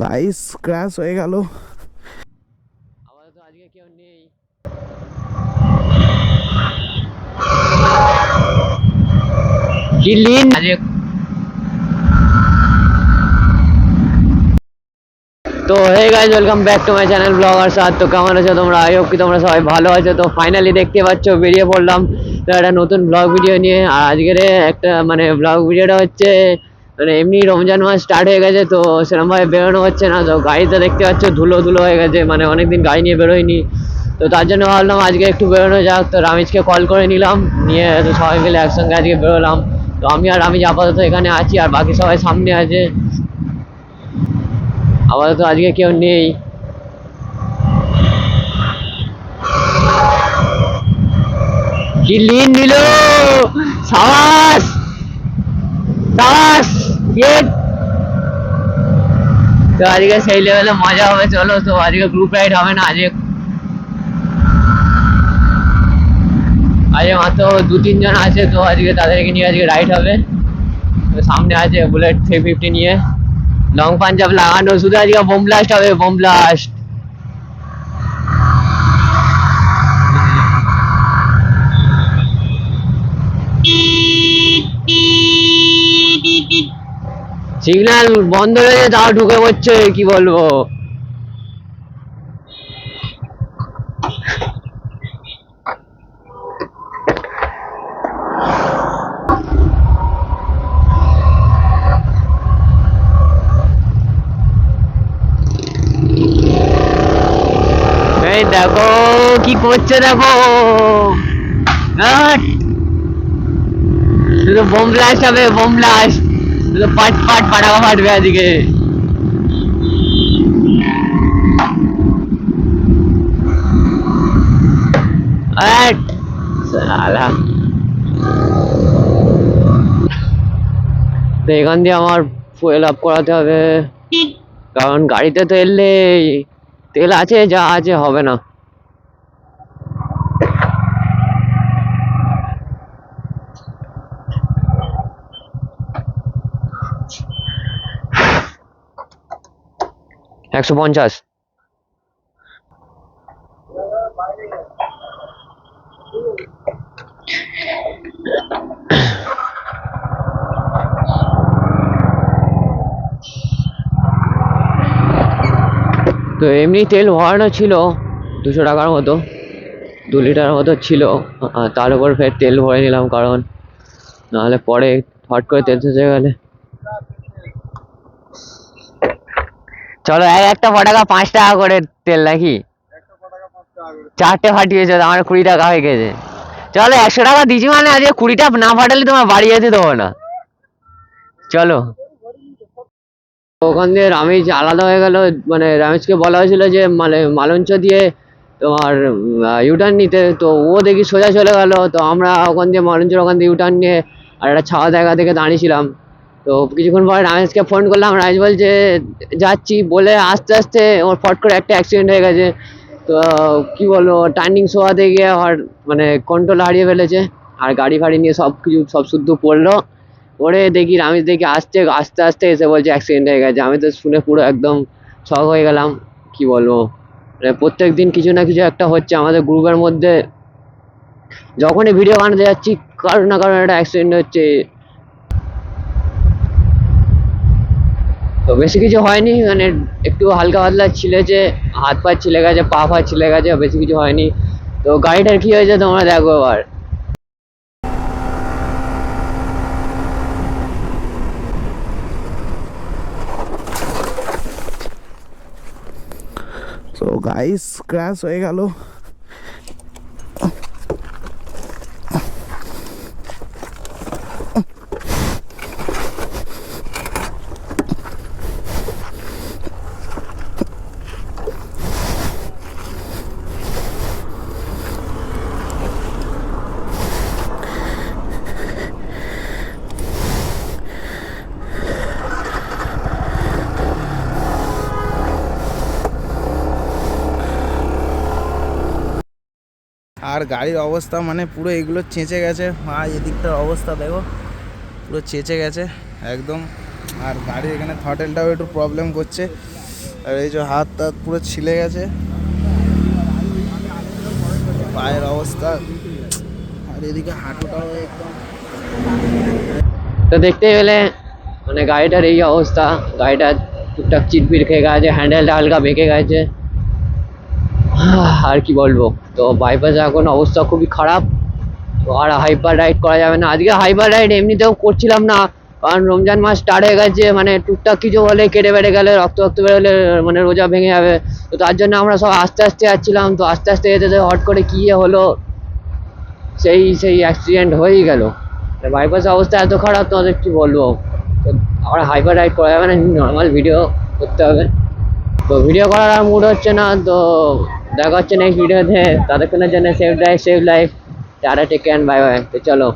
Guys crash হয়ে গেল। আপাতত আজকে কেউ নেই। তো hey guys, welcome back to my channel blogger সাথ। তো কেমন আছো তোমরা? আই হোপ কি তোমরা সবাই ভালো আছো। তো ফাইনালি দেখতে পাচ্ছ বেরিয়ে পড়লাম তো একটা নতুন ব্লগ ভিডিও নিয়ে। আর আজকের একটা ব্লগ ভিডিওটা হচ্ছে এমনি রমজান মাস স্টার্ট হয়ে গেছে, তো সেরকমভাবে বেরোনো হচ্ছে না। তো গাড়িতে দেখতে পাচ্ছ ধুলো ধুলো হয়ে গেছে, অনেকদিন গাড়ি নিয়ে বেরোয়নি। তো তার জন্য ভাবলাম আজকে একটু বেরোনো যাক। তো রামিজকে কল করে নিলাম, নিয়ে তো সবাই মিলে একসঙ্গে আজকে বেরোলাম। তো আমি আর রামিজ আপাতত এখানে আছি, আর বাকি সবাই সামনে আছে। আপাতত আজকে কেউ নেই। কি লিন নিল, সাবাস সাবাস। তো আজকে সেই লেভেলে মজা হবে। চলো, তো আজকে গ্রুপ রাইড হবে না, আজকে মাত্র 2-3 জন আছে। তো আজকে তাদেরকে নিয়ে আজকে রাইড হবে। তো সামনে আছে বুলেট 350 নিয়ে, লং পাঞ্জাব লাগানো। শুধু আজকে বোম ব্লাস্ট হবে, বোম ব্লাস্ট। সিগন্যাল বন্ধ হয়ে তাও ঢুকে পড়ছে, কি বলবো। এই দেখো কি করছে, দেখো। শুধু বোম ব্লাস্ট হবে, বোম ব্লাস্ট। শুধু পাট পাট ফাটাকা ফাটবে আজকে। তো এখান দিয়ে আমার ফুয়েল আপ করাতে হবে, কারণ গাড়িতে তো এলে তেল আছে, যা আছে হবে না। একশো 50। তো এমনি তেল ভরানো ছিল 200 টাকার মতো, 2 লিটার মতো ছিল। তার উপর ফের তেল ভরে নিলাম, কারণ নাহলে পরে হট করে তেল শেষ হয়ে গেলে। চলো, একটা ফটাকা 5 টাকা করে তেল, নাকি 4টে ফাটিয়েছে, আমার 20 টাকা হয়ে গেছে। চলো, 100 টাকা দিচ্ছি, আজকে 20টা না ফাটালে তোমার বাড়ি যেতে দেবো না। চলো। ওখান দিয়ে রামিজ আলাদা হয়ে গেল। রামিজকে বলা হয়েছিল যে মালঞ্চ দিয়ে তোমার ইউটার্ন নিতে, তো ও দেখি সোজা চলে গেল। তো আমরা ওখান দিয়ে মালঞ্চের ওখান দিয়ে ইউটার্ন নিয়ে আর একটা ছাওয়া জায়গা থেকে দাঁড়িয়েছিলাম। তো কিছুক্ষণ পরে রামেশকে ফোন করলাম, রামেশ বলছে যাচ্ছি বলে আস্তে আস্তে ওর ফট করে একটা অ্যাক্সিডেন্ট হয়ে গেছে। তো কি বলবো, টার্নিং শোয়াতে গিয়ে আর কন্ট্রোল হারিয়ে ফেলেছে, আর গাড়ি ফাড়ি নিয়ে সব শুদ্ধ পড়লো। ওরে দেখি রামেশ দেখি আসছে, আস্তে আস্তে এসে বলছে অ্যাক্সিডেন্ট হয়ে গেছে। আমি তো শুনে পুরো একদম শক হয়ে গেলাম। কি বলবো, প্রত্যেক দিন কিছু না কিছু একটা হচ্ছে আমাদের গ্রুপের মধ্যে। যখনই ভিডিও বানাতে যাচ্ছি কারণ না কারণ একটা অ্যাক্সিডেন্ট হচ্ছে। তো বেশি কিছু হয়নি, একটু হালকা পাতলা ছিলেছে, হাত পা ছিলে গেছে, পা ফা ছিলে গেছে, বেশি কিছু হয়নি। তো গাড়িটার কি হয়েছে তোমরা দেখো এবার। তো গাইস ক্র্যাশ হয়ে গেল। আর গাড়ির অবস্থা পুরো এগুলো চেঁচে গেছে। এদিকটার অবস্থা দেখো, পুরো চেঁচে গেছে একদম। আর গাড়ির এখানে থ্রটেলটাও একটু প্রবলেম করছে। আর এই যে হাত টাত পুরো ছিলে গেছে, পায়ের অবস্থা, আর এদিকে হাঁটুটাও একদম। তো দেখতে গেলে মানে গাড়িটার এই অবস্থা, গাড়িটা টুকটাক চিটপিট খেয়ে গেছে, হ্যান্ডেলটা হালকা বেঁকে গেছে, আর কি বলবো। তো বাইপাসে এখন অবস্থা খুবই খারাপ। তো আর হাইপার রাইড করা যাবে না আজকে। হাইপার রাইড এমনিতেও করছিলাম না, কারণ রমজান মাস স্টার্ট হয়ে গেছে, মানে টুকটাক কিছু হলে কেটে বেড়ে গেলে, রক্ত বেরোলে মানে রোজা ভেঙে যাবে। তো তার জন্য আমরা সব আস্তে আস্তে যাচ্ছিলাম। তো আস্তে আস্তে যেতে যেতে হট করে কি হলো, সেই অ্যাক্সিডেন্ট হয়েই গেল। বাইপাসের অবস্থা এত খারাপ, তোমাদের কি বলবো। তো আর হাইপার রাইড করা যাবে না, নর্মাল ভিডিও করতে হবে। তো ভিডিও করার আর মুড হচ্ছে না। তো দেখা হচ্ছে নেক্সট ভিডিওতে, ততক্ষণের জন্য সেভ লাইফ, টাটা, টেক কেয়ার, বাই বাই। তো চলো।